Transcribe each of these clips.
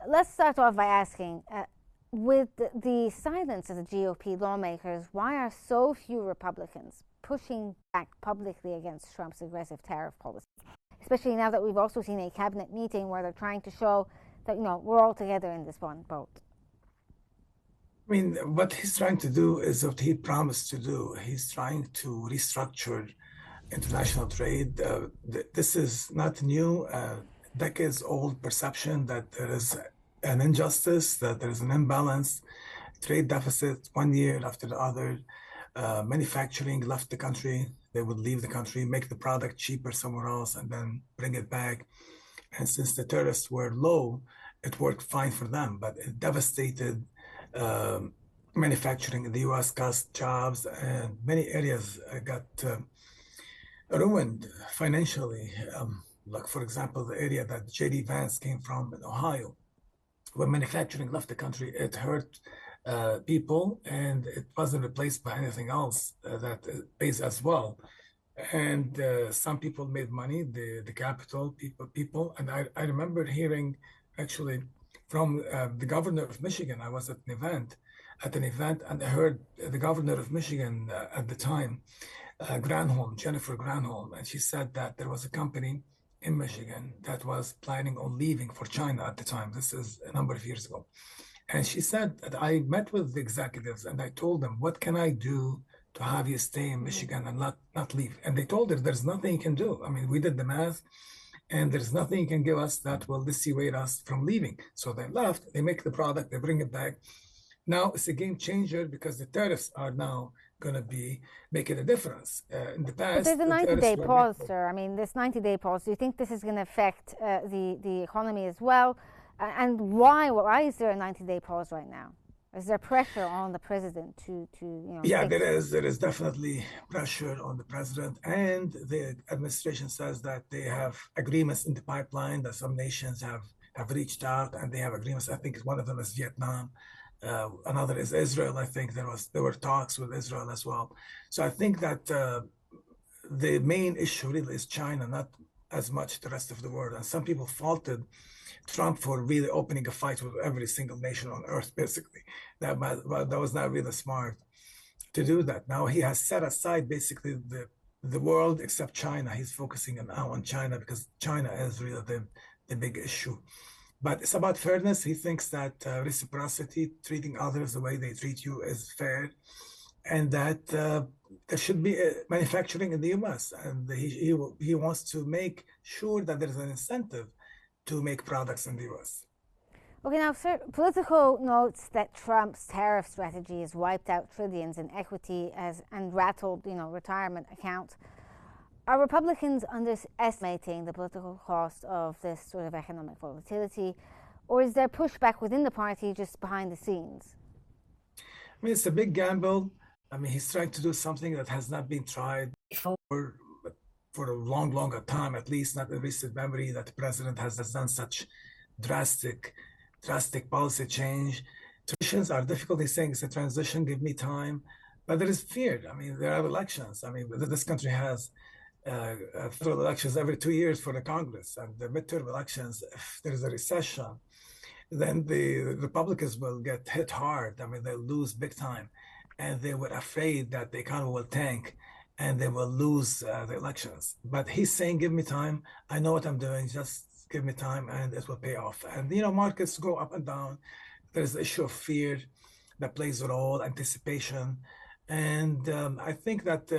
Let's start off by asking, with the silence of the GOP lawmakers, why are so few Republicans pushing back publicly against Trump's aggressive tariff policy? Especially now that we've also seen a cabinet meeting where they're trying to show that, we're all together in this one boat. I mean, what he's trying to do is what he promised to do. He's trying to restructure international trade. This is not new, decades old perception that there is an injustice, that there is an imbalance, trade deficit one year after the other. Manufacturing left the country. They would leave the country, make the product cheaper somewhere else, and then bring it back. And since the tariffs were low, it worked fine for them, but it devastated manufacturing in the US, cost jobs, and many areas got ruined financially. Like, for example, the area that J.D. Vance came from in Ohio. When manufacturing left the country, it hurt people, and it wasn't replaced by anything else that pays as well. And some people made money, the capital people. And I remember hearing actually from the governor of Michigan. I was at an event, and I heard the governor of Michigan at the time, Jennifer Granholm, and she said that there was a company in Michigan that was planning on leaving for China at the time. This is a number of years ago. And she said that I met with the executives and I told them, what can I do to have you stay in Michigan and not leave? And they told her, there's nothing you can do. I mean, we did the math, and there's nothing you can give us that will dissuade us from leaving. So they left, they make the product, they bring it back. Now it's a game changer because the tariffs are now going to be making a difference. In the past, but there's a 90-day pause, sir. I mean, this 90-day pause, do you think this is going to affect the economy as well? And why is there a 90-day pause right now? Is there pressure on the president to Yeah, there is definitely pressure on the president, and the administration says that they have agreements in the pipeline, that some nations have reached out and they have agreements. I think one of them is Vietnam. Another is Israel. I think there were talks with Israel as well. So I think that the main issue really is China, not as much the rest of the world. And some people faulted Trump for really opening a fight with every single nation on earth, basically. That was not really smart to do that. Now he has set aside basically the world except China. He's focusing now on China because China is really the big issue. But it's about fairness. He thinks that reciprocity, treating others the way they treat you, is fair, and that there should be manufacturing in the U.S. And he wants to make sure that there's an incentive to make products in the U.S. Okay, now, sir, Politico notes that Trump's tariff strategy has wiped out trillions in equity and rattled, retirement accounts. Are Republicans underestimating the political cost of this sort of economic volatility, or is there pushback within the party just behind the scenes? I mean, it's a big gamble. I mean, he's trying to do something that has not been tried before for a long time, at least not in recent memory, that the president has done such drastic policy change. Transitions are difficult. He's saying it's a transition, give me time. But there is fear. I mean, there are elections. I mean, this country has federal elections every 2 years for the Congress, and the midterm elections, if there's a recession, then the Republicans will get hit hard. I mean, they'll lose big time, and they were afraid that the economy will tank and they will lose the elections. But he's saying, give me time. I know what I'm doing. Just give me time and it will pay off. And, markets go up and down. There's the issue of fear that plays a role, anticipation. And I think that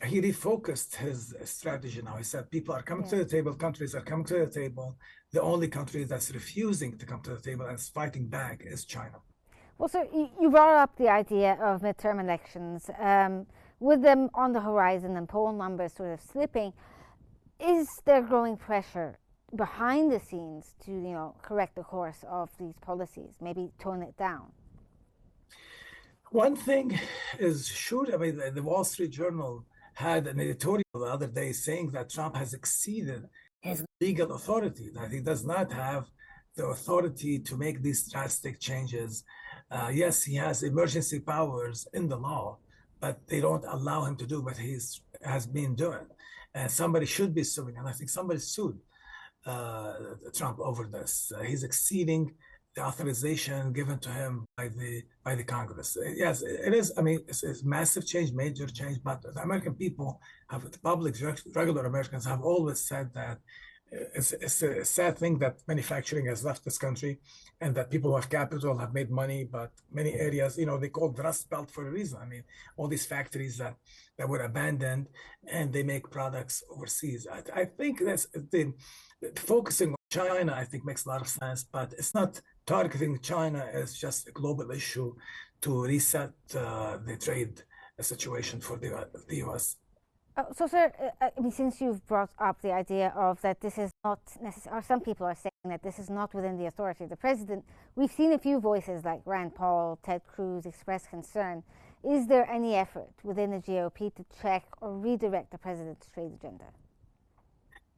he refocused his strategy now. He said people are coming to the table, countries are coming to the table. The only country that's refusing to come to the table and is fighting back is China. Well, so you brought up the idea of midterm elections. With them on the horizon and poll numbers sort of slipping, is there growing pressure behind the scenes to, correct the course of these policies, maybe tone it down? One thing is sure. I mean, the Wall Street Journal had an editorial the other day saying that Trump has exceeded his legal authority, that he does not have the authority to make these drastic changes. Yes, he has emergency powers in the law, but they don't allow him to do what he has been doing. And somebody should be suing, and I think somebody sued Trump over this. He's exceeding the authorization given to him by the Congress. Yes, it is. I mean, it's massive change, major change. But the American people have, the public, regular Americans have always said that it's a sad thing that manufacturing has left this country, and that people who have capital have made money, but many areas, they call the Rust Belt for a reason. I mean, all these factories that were abandoned, and they make products overseas. I think that's the focusing on China, I think, makes a lot of sense, but it's not targeting China as just a global issue to reset the trade situation for the U.S. So, sir, I mean, since you've brought up the idea of that this is not necessary, or some people are saying that this is not within the authority of the president, we've seen a few voices like Rand Paul, Ted Cruz express concern. Is there any effort within the GOP to check or redirect the president's trade agenda?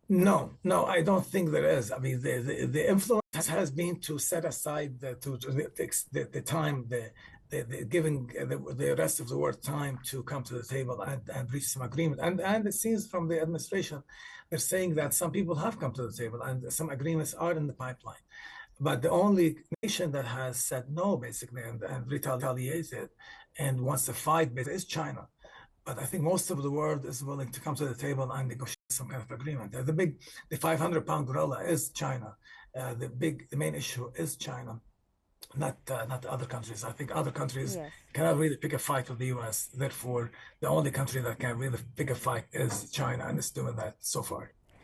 No, I don't think there is. I mean, the influence has been to set aside the time, giving the rest of the world time to come to the table and reach some agreement. And it seems from the administration, they're saying that some people have come to the table and some agreements are in the pipeline. But the only nation that has said no, basically, and retaliated and wants to fight is China. But I think most of the world is willing to come to the table and negotiate some kind of agreement. The 500-pound gorilla is China. The main issue is China, not other countries. I think other countries cannot really pick a fight with the U.S. Therefore, the only country that can really pick a fight is China, and it's doing that so far.